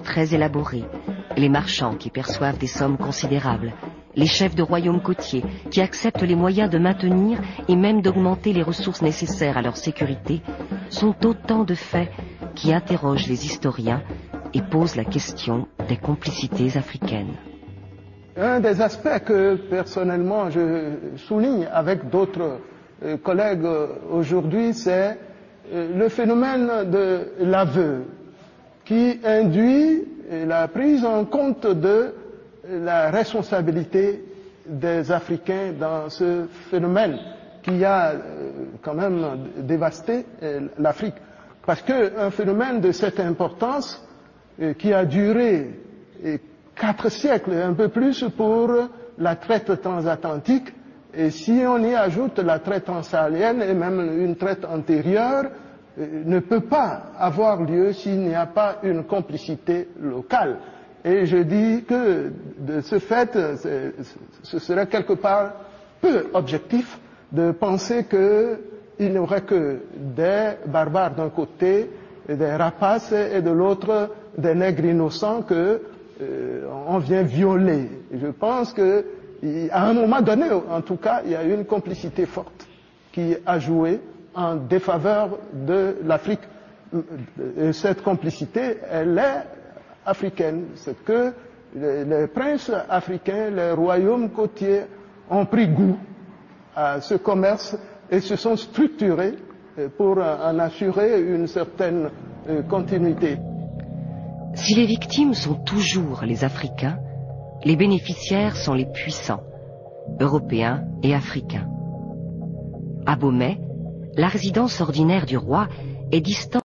très élaborées, les marchands qui perçoivent des sommes considérables, les chefs de royaumes côtiers qui acceptent les moyens de maintenir et même d'augmenter les ressources nécessaires à leur sécurité, sont autant de faits qui interrogent les historiens et posent la question des complicités africaines. Un des aspects que personnellement je souligne avec d'autres collègues aujourd'hui, c'est le phénomène de l'aveu qui induit la prise en compte de la responsabilité des Africains dans ce phénomène qui a quand même dévasté l'Afrique. Parce qu'un phénomène de cette importance qui a duré 4 siècles et un peu plus pour la traite transatlantique, et si on y ajoute la traite transsaharienne et même une traite antérieure, ne peut pas avoir lieu s'il n'y a pas une complicité locale. Et je dis que de ce fait, ce serait quelque part peu objectif de penser qu'il n'y aurait que des barbares d'un côté, des rapaces, et de l'autre des nègres innocents qu'on vient violer. Je pense qu'à un moment donné, en tout cas, il y a une complicité forte qui a joué en défaveur de l'Afrique. Et cette complicité, elle est africaine. C'est que les princes africains, les royaumes côtiers ont pris goût à ce commerce et se sont structurés pour en assurer une certaine continuité. Si les victimes sont toujours les Africains, les bénéficiaires sont les puissants, européens et africains. À Bomey, la résidence ordinaire du roi est distante